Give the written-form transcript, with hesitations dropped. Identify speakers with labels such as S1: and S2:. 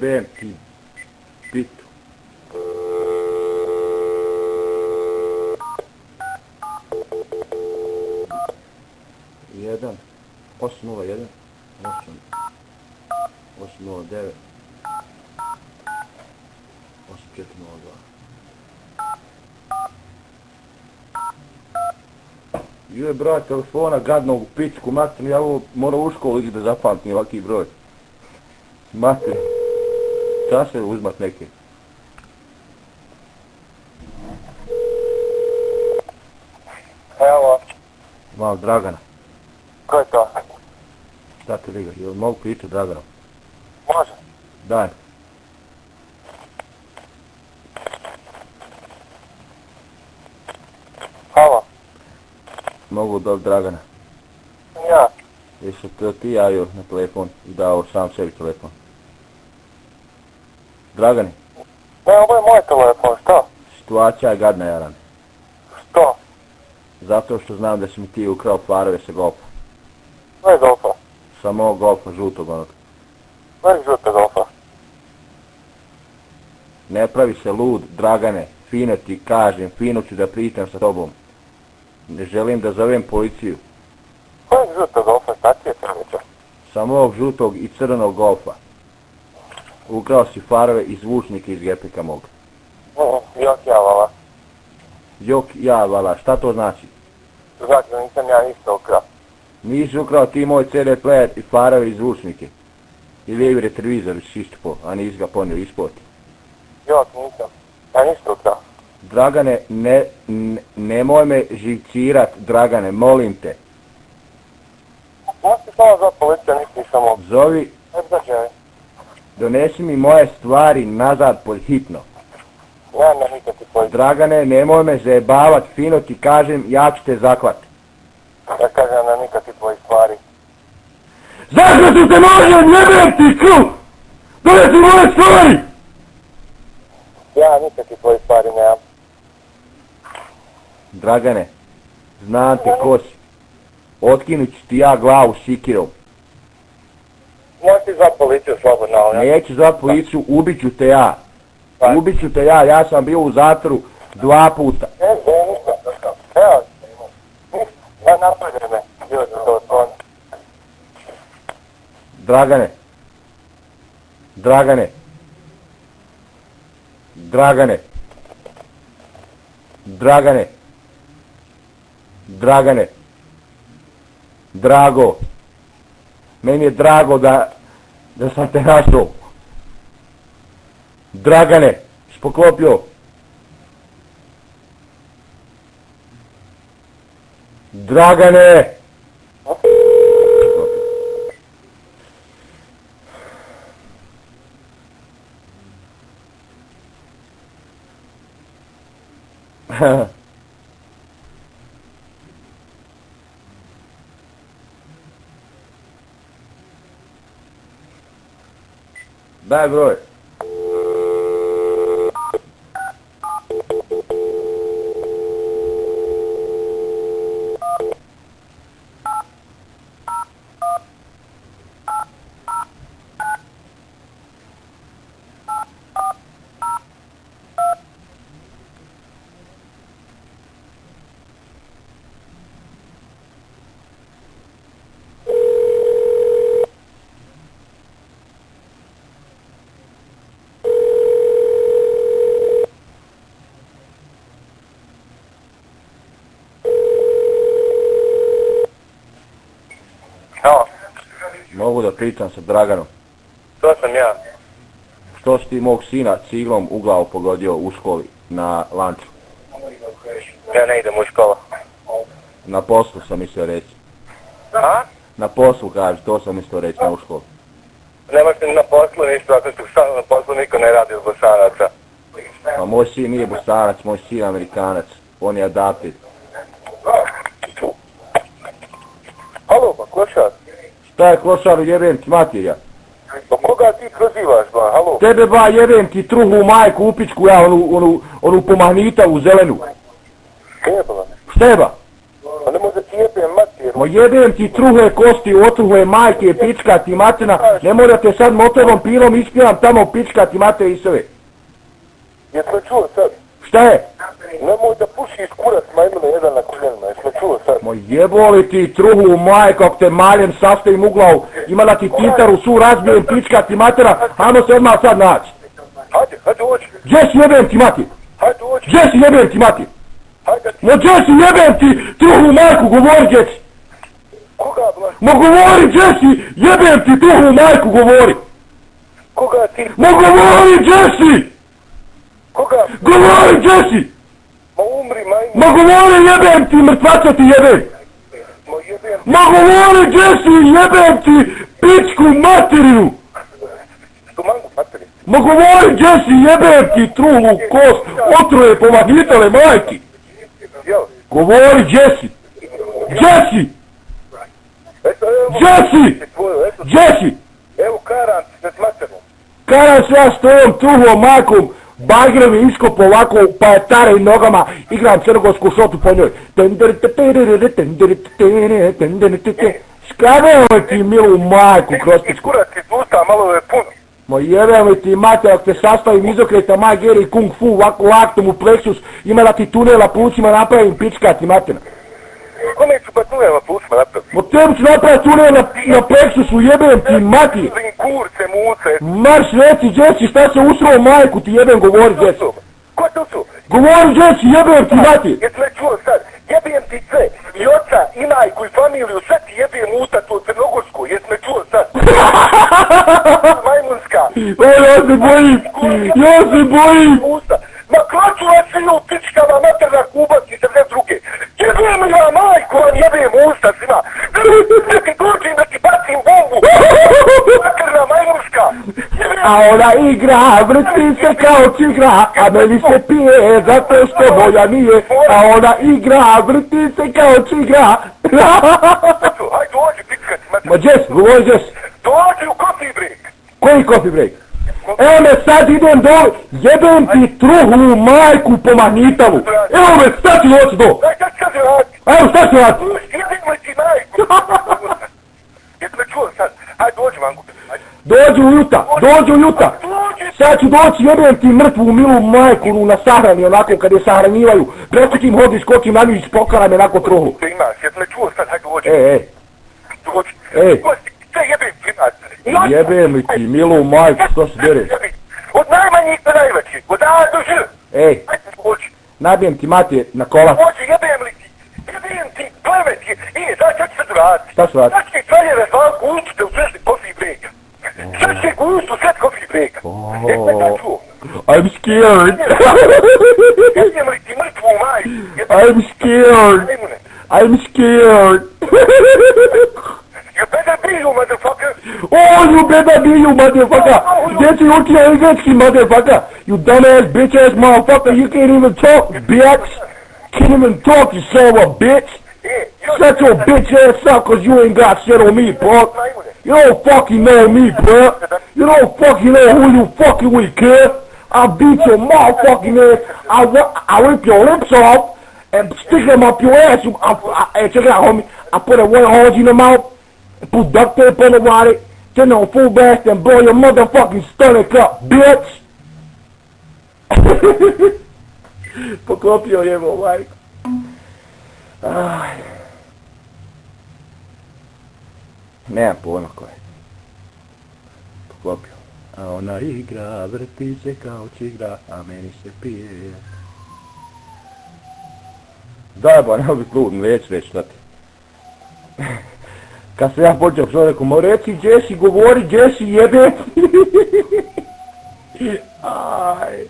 S1: Jebem ti pitu. Jedan, 801, 809, 8402. Joj, broj telefona gadnog u pičku, mater, ja ovo moram u školu ići da zapamtim ovaki broj. Mater, čase uzmat neke.
S2: Evo.
S1: Malo Dragana.
S2: Ko je to?
S1: Šta te liga, jel mogu pričati Draganom?
S2: Može.
S1: Daj.
S2: Halo.
S1: Mogu dobiti Dragana.
S2: Ja.
S1: Jesi to ti javio na telefon i dao sam sebi telefon? Dragani,
S2: Ne, ovo je moj telefon, što?
S1: situacija je gadna, Jaran.
S2: Što?
S1: Zato što znam da si mi ti ukrao farove sa golfa.
S2: Koje golfa?
S1: Sa mog golfa, žutog onog.
S2: Koje žute golfa?
S1: Ne pravi se lud, Dragane, fino ti kažem, fino ću da pričam sa tobom. Ne želim da zovem policiju.
S2: Koje žute golfa? Šta ti je prvića?
S1: Sa mog žutog i crvenog golfa. Ukrao si farove i zvučnike iz gepika mog.
S2: Jok ja, vala.
S1: Jok ja, vala, šta to znači?
S2: Znači da nisam ja isto ukrao.
S1: Nisi ukrao ti moj CD player i farove i zvučnike. I lijevi retrovizor isto, a nisi ga ponio ispod.
S2: Jok, nisam. Ja ništa ukrao.
S1: Dragane, nemoj me živcirat, Dragane, molim te.
S2: Možete samo za policiju, nisam mogu.
S1: Zovi,
S2: Ne zađe.
S1: donesi mi moje stvari nazad pod hitno.
S2: Nema nikakvi policiju.
S1: Dragane, nemoj me zajebavat, fino ti kažem, ja ću te zakvat.
S2: Ja kažem na nikakvi tvoji stvari.
S1: Zašto ti se možem, jebem ti kru! Donesi moje stvari!
S2: Ja nikakvi tvoji stvari nemam.
S1: Dragane, znam te ko si. Otkinut ću ti ja glavu sikirom.
S2: Možete za policiju slobodno, ali ja.
S1: Neću za policiju, ubit ću te ja. Ubit ću te ja sam bio u zatvoru 2 puta.
S2: Ne, ništa. Evo, ništa. Ja napravljam me. Bio sam telefon.
S1: Dragane. Dragane. Dragane. Dragane. Dragane. Drago. Meni je drago da sam te našao. Dragane. Spoklopio. Dragane. Daj broj.
S2: Evo,
S1: Mogu da pričam sa Draganom.
S2: to sam ja.
S1: Što si ti mog sina ciglom u glavu pogodio u školi na lanču?
S2: Ja ne idem u školu.
S1: Na poslu sam mislio reći.
S2: A?
S1: Na poslu kaže, to sam mislio reći, na u školu.
S2: Ne možete na poslu ništa, ako što na poslu niko ne radi od Bosanaca.
S1: Pa moj sin nije Bosanac, moj sin je Amerikanac. On je adapted.
S2: Halo, pa košar.
S1: Šta je klošaru, jebem ti materja?
S2: Pa koga ti prozivaš, ba, halo?
S1: Tebe ba jebem ti truhu majku u pičku, ja onu pomahnita u zelenu.
S2: Šteba.
S1: Šteba?
S2: Pa ne može ti jebem materu.
S1: Ma jebem ti truhe kosti, otruhe majke, pička ti materna, ne morate sad motorom pilom ispivam tamo pička ti mate i sve.
S2: Jes me čuo sad?
S1: Šta je?
S2: Nemoj da pušiš kurac majmune jedan na koljenima, jes me čuo sad?
S1: Ma jeboli ti truhu majko, ako te maljem sastavim u glavu, imala ti tintaru su razbijem pička ti matera, hajmo se odmah sad naći.
S2: Hajde ođi.
S1: Gdje si jebem ti mati?
S2: Hajde ođi.
S1: Gdje si jebem ti mati?
S2: Hajde.
S1: Ma gdje si jebem ti truhu majku, govori gdje si?
S2: Koga bla?
S1: Ma govori gdje si, jebem ti truhu majku, govori.
S2: Koga ti?
S1: Ma govori gdje si?
S2: Koga?
S1: Govori gdje si?
S2: Ma umri majmun.
S1: Ma govori jebem ti, mrtvaca ti jebem.
S2: Ma jebem.
S1: Ma govori gdje si, jebem ti pičku materiju.
S2: Što mangu materi?
S1: Ma govori gdje si, jebem ti truhu kost, otroje pomahnitale majki.
S2: Jel?
S1: Govori gdje si. Gdje si?
S2: Eto, evo.
S1: Gdje si?
S2: Tvoju, eto.
S1: Gdje si?
S2: Evo karan se s materom.
S1: Kada se ja stojom truhom majkom, bagrevi iskopo ovako pa je tare nogama, igram crnogorsku šotu po njoj. Skabeo ti milu majku kroz pičku.
S2: Kurac iz usta, malo je puno.
S1: Ma jebem li ti mate, ako te sastavim izokreta maj geri kung fu, ovako laktom u pleksus, imala ti tunela plućima napravim pička ti matena.
S2: Kome ću pa tunela plućima napraviti?
S1: Ma tebi ću napraviti tunel na pleksusu, jebem ti mati.
S2: Zin kurce, muce.
S1: Marš reci gdje si, šta se usrao majku ti jebem, govori gdje si.
S2: Ko tu su?
S1: Govori gdje si, jebem ti mati.
S2: Jes me čuo sad? Jebem ti sve. I oca, i majku, i familiju, sve ti jebem uta tu Crnogorsku. Jes me čuo sad? Majmunska.
S1: O, ja se bojim, ja se bojim.
S2: Usta. Ma klaču vas se u pičkama materna kubac i sve druge. Jebem ja majku, vam jebem usta svima. Da ti dođem da ti bacim bombu. Materna majmunska.
S1: A ona igra, vrti se kao čigra, a meni se pije zato što moja nije. A ona igra, vrti se kao čigra.
S2: Hajde dođi pička ti materna.
S1: Ma Jess, govori Jess.
S2: Dođi u coffee break.
S1: Koji coffee break? Evo me sad idem dole, jebem ti truhu majku pomahnitavu. Evo me sad ću doći do.
S2: Daj, sad sad je radi.
S1: Evo šta ću raditi?
S2: Jebem li ti majku. Jesi me čuo sad? Hajde dođi mangu.
S1: Dođi u juta, dođi u juta.
S2: Dođi.
S1: Sad ću doći, jebem ti mrtvu milu majku na sahrani, onako kad je sahranjivaju. Preskočim hodi, skočim na nju i spokaram je onako truhu.
S2: Te imaš, jesi me čuo sad? Hajde dođi. Dođi.
S1: Ej.
S2: Sve jebem ti nas.
S1: Jebem li ti milu majku, što se bereš?
S2: Od najmanjih do najvećih. Od A do Ž.
S1: Ej,
S2: Hajde dođi.
S1: nabijem ti mati na kola.
S2: Dođi, jebem li ti. Jebem ti, plevet ti. Znaš šta ću se raditi?
S1: Šta ću raditi?
S2: Sad će kraljeve zvala gušite u sredi coffee breaka. Sad će gušiti u sred coffee breaka. Jesi me sad čuo?
S1: I'm scared.
S2: Jebem li ti mrtvu majku?
S1: I'm scared. I'm scared.
S2: You better be you, motherfucker.
S1: Oh, you better be you, motherfucker. Get you to your English, motherfucker. You dumbass, bitch-ass motherfucker. You can't even talk, bitch. Can't even talk, you son of a bitch. Shut your bitch-ass up, cause you ain't got shit on me, bro. You don't fucking know me, bro. You don't fucking know who you fucking with, kid. I'll beat your motherfucking ass. I'll rip your lips off and stick them up your ass. Hey, check it out, homie. I put a one hose in the mouth. Put duct tape on the water, turn on full blast and blow your motherfucking stomach up, bitch! Poklopio je mu, majko. Nemam pojma ko je. Poklopio. A ona igra, vrti se kao čigra, a meni se pije. Daj ba, ne biti lud, neću reći šta ti. Kad sam ja počeo što rekao, ma reci gdje si, govori gdje si, jebe. Aj.